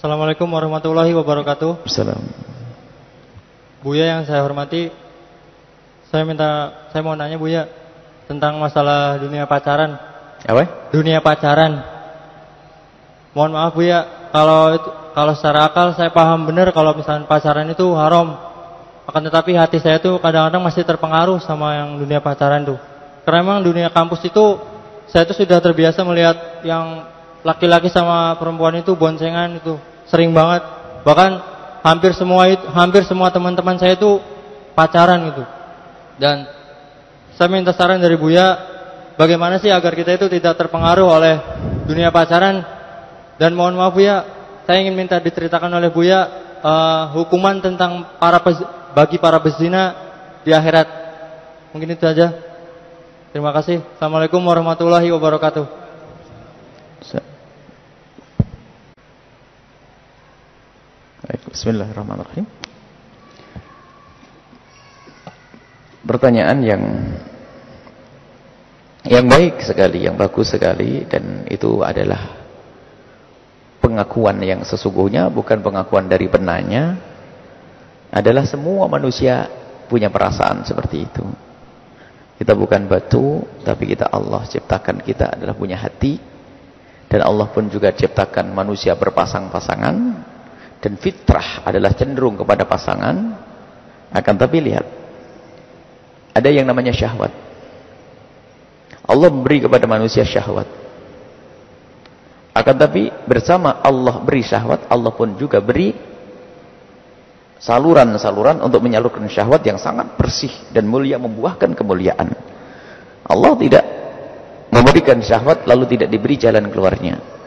Assalamualaikum warahmatullahi wabarakatuh. Assalamualaikum. Buya yang saya hormati, saya mau nanya Buya tentang masalah dunia pacaran. Apa? Dunia pacaran. Mohon maaf Buya, kalau secara akal saya paham benar kalau misalnya pacaran itu haram. Akan tetapi hati saya tuh kadang-kadang masih terpengaruh sama yang dunia pacaran tuh. Karena memang dunia kampus itu saya tuh sudah terbiasa melihat yang laki-laki sama perempuan itu boncengan itu sering banget. Bahkan hampir semua teman-teman saya itu pacaran gitu. Dan saya minta saran dari Buya, bagaimana sih agar kita itu tidak terpengaruh oleh dunia pacaran. Dan mohon maaf Buya, saya ingin minta diceritakan oleh Buya hukuman tentang bagi para pezina di akhirat. Mungkin itu aja. Terima kasih. Assalamualaikum warahmatullahi wabarakatuh. Bismillahirrahmanirrahim. Pertanyaan yang baik sekali, yang bagus sekali, dan itu adalah pengakuan yang sesungguhnya, bukan pengakuan dari penanya. Adalah semua manusia punya perasaan seperti itu. Kita bukan batu, tapi Allah ciptakan kita adalah punya hati. Dan Allah pun juga ciptakan manusia berpasang-pasangan. Dan fitrah adalah cenderung kepada pasangan. Akan tapi lihat, ada yang namanya syahwat. Allah memberi kepada manusia syahwat. Akan tapi bersama Allah beri syahwat, Allah pun juga beri saluran-saluran untuk menyalurkan syahwat yang sangat bersih dan mulia, membuahkan kemuliaan. Allah tidak memberikan syahwat lalu tidak diberi jalan keluarnya.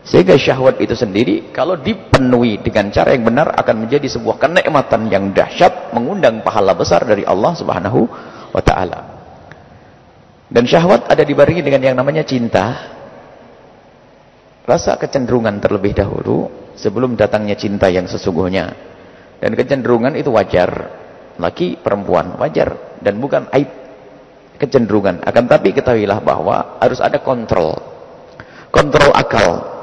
Sehingga syahwat itu sendiri kalau dipenuhi dengan cara yang benar akan menjadi sebuah kenikmatan yang dahsyat, mengundang pahala besar dari Allah Subhanahu wa taala. Dan syahwat ada dibarengi dengan yang namanya cinta. Rasa kecenderungan terlebih dahulu sebelum datangnya cinta yang sesungguhnya. Dan kecenderungan itu wajar. Laki perempuan wajar dan bukan aib kecenderungan. Akan tapi ketahuilah bahwa harus ada kontrol. Kontrol akal.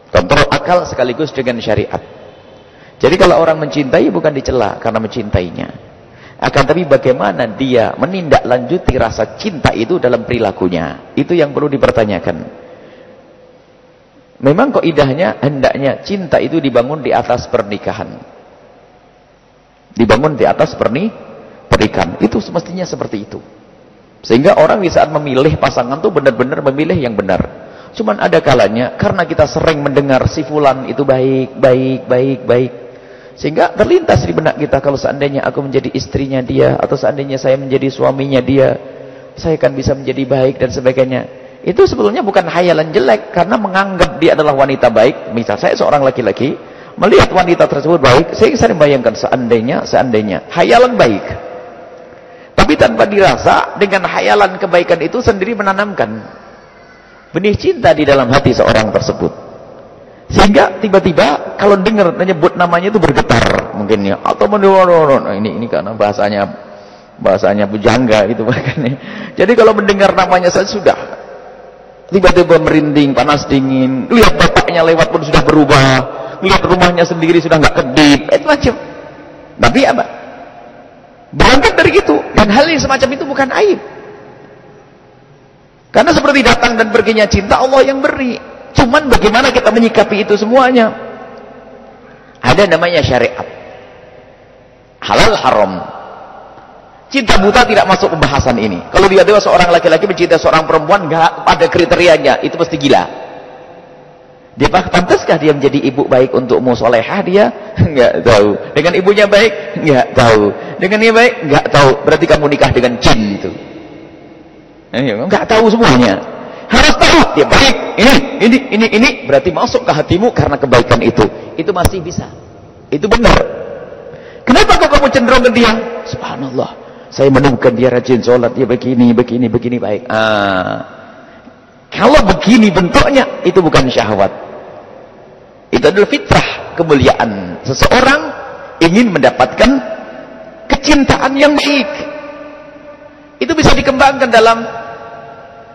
Kontrol akal sekaligus dengan syariat. Jadi kalau orang mencintai bukan dicela karena mencintainya. Akan tapi bagaimana dia menindaklanjuti rasa cinta itu dalam perilakunya. Itu yang perlu dipertanyakan. Memang kaidahnya hendaknya cinta itu dibangun di atas pernikahan. Dibangun di atas pernikahan. Itu semestinya seperti itu. Sehingga orang di saat memilih pasangan itu benar-benar memilih yang benar. Cuman ada kalanya karena kita sering mendengar si fulan itu baik. Sehingga terlintas di benak kita, kalau seandainya aku menjadi istrinya dia, atau seandainya saya menjadi suaminya dia, saya akan bisa menjadi baik dan sebagainya. Itu sebetulnya bukan hayalan jelek, karena menganggap dia adalah wanita baik. Misal saya seorang laki-laki, melihat wanita tersebut baik, saya sering bayangkan seandainya, hayalan baik. Tapi tanpa dirasa, dengan hayalan kebaikan itu sendiri menanamkan benih cinta di dalam hati seorang tersebut. Sehingga tiba-tiba kalau dengar menyebut namanya itu bergetar mungkin ya, atau ini karena bahasanya bujangga itu makanya. Jadi kalau mendengar namanya saya sudah tiba-tiba merinding, panas dingin. Lihat bapaknya lewat pun sudah berubah. Lihat rumahnya sendiri sudah nggak kedip. Itu macam. Tapi apa? Berangkat dari itu, dan hal yang semacam itu bukan aib. Karena seperti datang dan perginya cinta, Allah yang beri. Cuman bagaimana kita menyikapi itu semuanya. Ada namanya syariat. Halal haram. Cinta buta tidak masuk pembahasan ini. Kalau tiba-tiba seorang laki-laki mencintai seorang perempuan, nggak ada kriterianya, itu pasti gila. Dia pantaskah dia menjadi ibu baik untukmu, solehah dia? Nggak tahu. Dengan ibunya baik? Nggak tahu. Dengan dia baik? Nggak tahu. Berarti kamu nikah dengan jin itu. Nggak tahu semuanya. Harus tahu dia baik. Ini berarti masuk ke hatimu karena kebaikan itu. Itu masih bisa. Itu benar. Kenapa kok kamu cenderung ke dia? Subhanallah. Saya menemukan dia rajin sholat, dia begini baik. Kalau begini bentuknya, itu bukan syahwat. Itu adalah fitrah, kemuliaan. Seseorang ingin mendapatkan kecintaan yang baik. Itu bisa dikembangkan dalam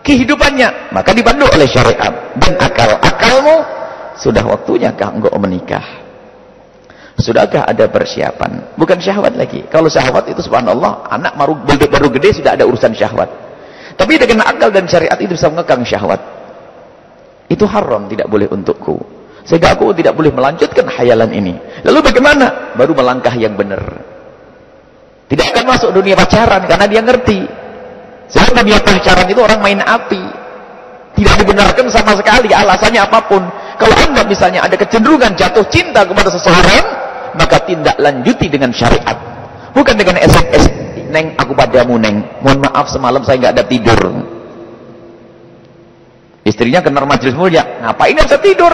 kehidupannya, maka dipandu oleh syariat. Dan akalmu sudah waktunya kah engkau menikah? Sudahkah ada persiapan? Bukan syahwat lagi. Kalau syahwat itu subhanallah, anak baru gede sudah ada urusan syahwat. Tapi dengan akal dan syariat itu bisa mengekang syahwat. Itu haram, tidak boleh untukku. Sehingga aku tidak boleh melanjutkan khayalan ini. Lalu bagaimana? Baru melangkah yang benar. Tidak akan masuk dunia pacaran karena dia ngerti. Sehingga dunia pacaran itu orang main api. Tidak dibenarkan sama sekali, alasannya apapun. Kalau Anda misalnya ada kecenderungan jatuh cinta kepada seseorang, maka tindak lanjuti dengan syariat. Bukan dengan SMS, "Neng, aku padamu, Neng. Mohon maaf semalam saya nggak ada tidur." Istrinya kenal majelis mulia, "Ngapain nggak bisa tidur?"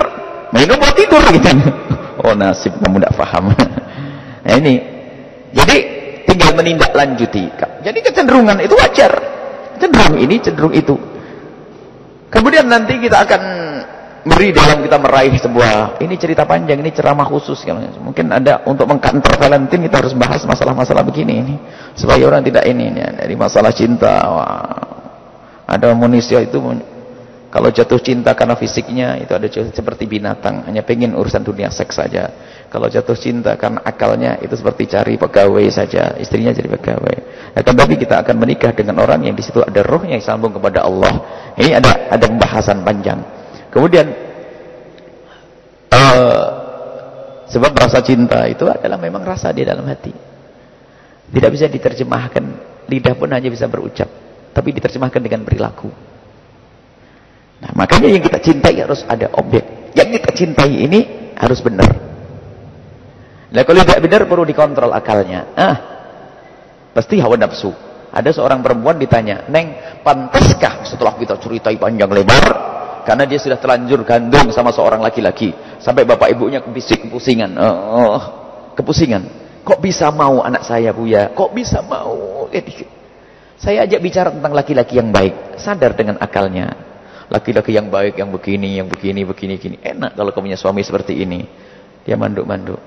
"Minum mau tidur," gitu. Oh, nasib kamu tidak paham. Nah, ini. Jadi tinggal menindaklanjuti. Jadi kecenderungan itu wajar. Cenderung ini, cenderung itu. Kemudian nanti kita akan beri dalam kita meraih sebuah, ini cerita panjang, ini ceramah khusus. Mungkin ada untuk mengkantor Valentine kita harus bahas masalah-masalah begini ini, supaya orang tidak ini dari masalah cinta. Wah, ada manusia itu kalau jatuh cinta karena fisiknya itu ada seperti binatang, hanya pengen urusan dunia seks saja. Kalau jatuh cinta karena akalnya itu seperti cari pegawai saja, istrinya jadi pegawai. Akan tapi kita akan menikah dengan orang yang di situ ada rohnya yang sambung kepada Allah. Ini ada pembahasan panjang. Kemudian sebab rasa cinta itu adalah memang rasa di dalam hati. Tidak bisa diterjemahkan, lidah pun hanya bisa berucap, tapi diterjemahkan dengan perilaku. Nah, makanya yang kita cintai harus ada objek. Yang kita cintai ini harus benar. Nah, kalau tidak benar perlu dikontrol akalnya. Pasti hawa nafsu. Ada seorang perempuan ditanya, "Neng, pantaskah?" Setelah kita ceritai panjang lebar, karena dia sudah terlanjur gandung sama seorang laki-laki, sampai bapak ibunya kepusingan. Kepusingan. "Kok bisa mau anak saya, Buya? Kok bisa mau?" Saya ajak bicara tentang laki-laki yang baik, sadar dengan akalnya. Laki-laki yang baik, yang begini, begini. Enak kalau kamu punya suami seperti ini. Dia manduk-manduk.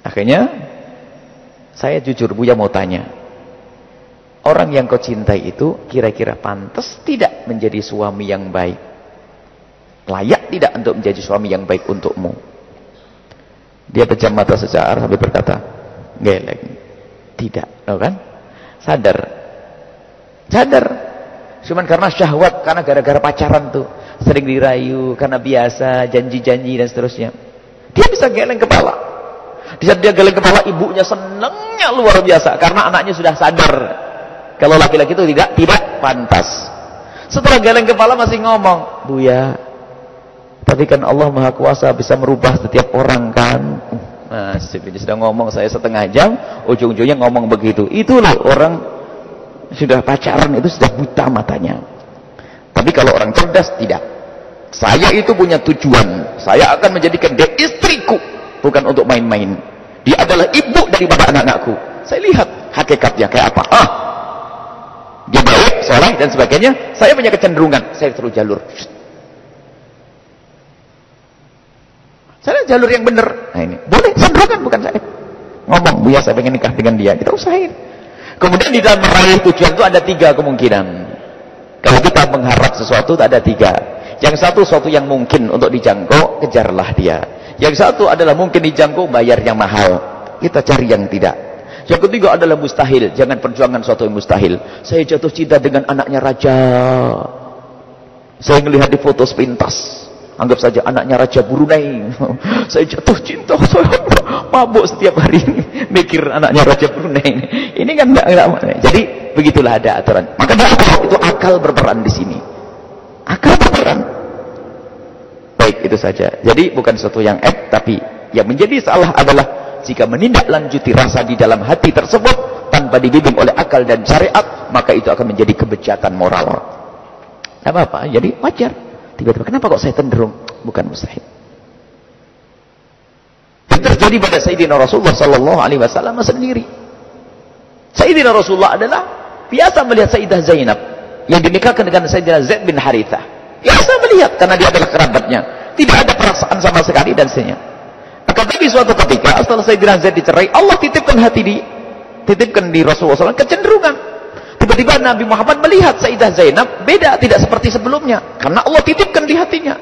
Akhirnya saya jujur, Buya mau tanya, orang yang kau cintai itu kira-kira pantas tidak menjadi suami yang baik? Layak tidak untuk menjadi suami yang baik untukmu? Dia pejam mata sesaat sambil berkata, "Geleng, tidak." Tahu kan? Sadar. Cuman karena syahwat, karena gara-gara pacaran tuh sering dirayu, karena biasa janji-janji dan seterusnya, dia bisa geleng kepala. Di saat dia geleng kepala, ibunya senangnya luar biasa karena anaknya sudah sadar kalau laki-laki itu tidak pantas. Setelah geleng kepala masih ngomong, "Buya, tapi kan Allah Maha Kuasa bisa merubah setiap orang kan." Ini sudah ngomong saya setengah jam, ujung-ujungnya ngomong begitu. Itulah orang sudah pacaran itu sudah buta matanya. Tapi kalau orang cerdas tidak. Saya itu punya tujuan. Saya akan menjadikan dia istriku, bukan untuk main-main. Dia adalah ibu daripada anak-anakku. Saya lihat hakikatnya kayak apa. Dia baik, soleh dan sebagainya. Saya punya kecenderungan, saya terus jalur. Saya jalur yang benar. Nah ini boleh, cenderungan bukan saya. Ngomong, "Buya, saya pengen nikah dengan dia." Kita usahain. Kemudian di dalam meraih tujuan itu ada 3 kemungkinan. Kalau kita mengharap sesuatu ada 3. Yang satu, sesuatu yang mungkin untuk dijangkau, kejarlah dia. Yang satu adalah mungkin dijangkau, bayar yang mahal. Kita cari yang tidak. Yang ketiga adalah mustahil. Jangan perjuangan sesuatu yang mustahil. Saya jatuh cinta dengan anaknya raja. Saya melihat di foto sepintas. Anggap saja anaknya Raja Brunei. Saya jatuh cinta, saya mabuk setiap hari mikir anaknya Raja Brunei. Ini kan enggak. Jadi begitulah ada aturan. Maka itu akal berperan di sini. Akal berperan. Baik, itu saja. Jadi bukan sesuatu yang tapi yang menjadi salah adalah jika menindaklanjuti rasa di dalam hati tersebut tanpa dibimbing oleh akal dan syariat, maka itu akan menjadi kebejatan moral. Tidak apa-apa, jadi wajar. Tiba-tiba, kenapa kok saya cenderung? Bukan mustahil. Yang terjadi pada Sayyidina Rasulullah Sallallahu Alaihi Wasallam sendiri. Sayyidina Rasulullah adalah biasa melihat Sayyidah Zainab yang dinikahkan dengan Sayyidina Zaid bin Harithah. Biasa melihat karena dia adalah kerabatnya. Tidak ada perasaan sama sekali dan sebagainya. Akan tapi suatu ketika setelah Sayyidina Zaid dicerai, Allah titipkan di Rasulullah SAW kecenderungan. Tiba-tiba Nabi Muhammad melihat Sayyidah Zainab beda, tidak seperti sebelumnya. Karena Allah titipkan di hatinya.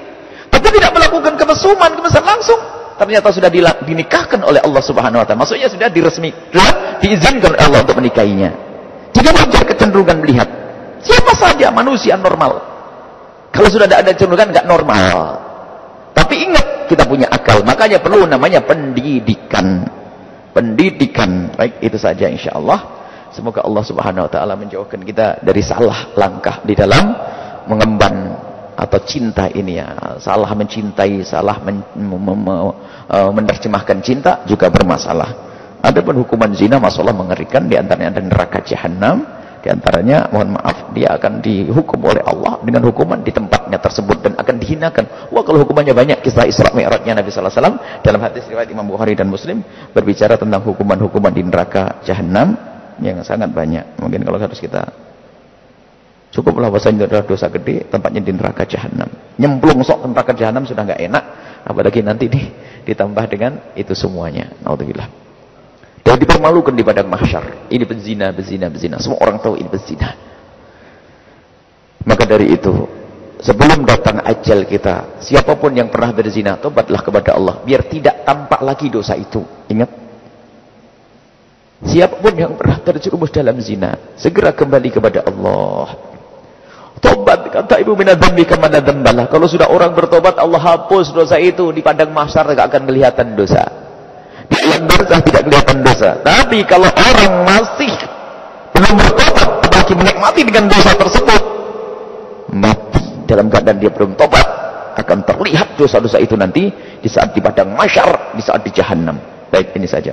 Tapi tidak melakukan kemesuman langsung, ternyata sudah dinikahkan oleh Allah Subhanahu wa taala. Maksudnya sudah diizinkan oleh Allah untuk menikahinya. Jadi wajar kecenderungan melihat. Siapa saja manusia normal. Kalau sudah ada kecenderungan enggak normal. Tapi ingat, kita punya akal. Makanya perlu namanya pendidikan. Pendidikan. Baik, itu saja insyaallah. Semoga Allah Subhanahu wa taala menjauhkan kita dari salah langkah di dalam mengemban atau cinta ini ya. Salah mencintai, salah menerjemahkan cinta juga bermasalah. Adapun hukuman zina masalah mengerikan, di antaranya ada neraka jahanam, di antaranya mohon maaf dia akan dihukum oleh Allah dengan hukuman di tempatnya tersebut dan akan dihinakan. Wah, kalau hukumannya banyak, kisah Isra Mi'rajnya Nabi sallallahu alaihi wasallam dalam hadis riwayat Imam Bukhari dan Muslim berbicara tentang hukuman-hukuman di neraka jahanam yang sangat banyak. Mungkin kalau harus kita cukuplah bahasanya adalah dosa gede, tempatnya di neraka jahanam. Nyemplung sok neraka jahanam sudah enggak enak, apalagi nanti ditambah dengan itu semuanya. Naudzubillah. Dan dipermalukan di padang mahsyar. Ini berzina. Semua orang tahu ini berzina. Maka dari itu, sebelum datang ajal kita, siapapun yang pernah berzina, tobatlah kepada Allah biar tidak tampak lagi dosa itu. Ingat, siapapun yang pernah terjerumus dalam zina, segera kembali kepada Allah. Tobat, kata ibu minadzambi kemana dzambalah. Kalau sudah orang bertobat, Allah hapus dosa itu. Di padang mahsyar tidak akan kelihatan dosa. Di alam barzah tidak kelihatan dosa. Tapi kalau orang masih belum bertobat, apalagi menikmati dengan dosa tersebut, mati dalam keadaan dia belum tobat, akan terlihat dosa-dosa itu nanti di saat di padang mahsyar, di saat di jahanam. Baik, ini saja.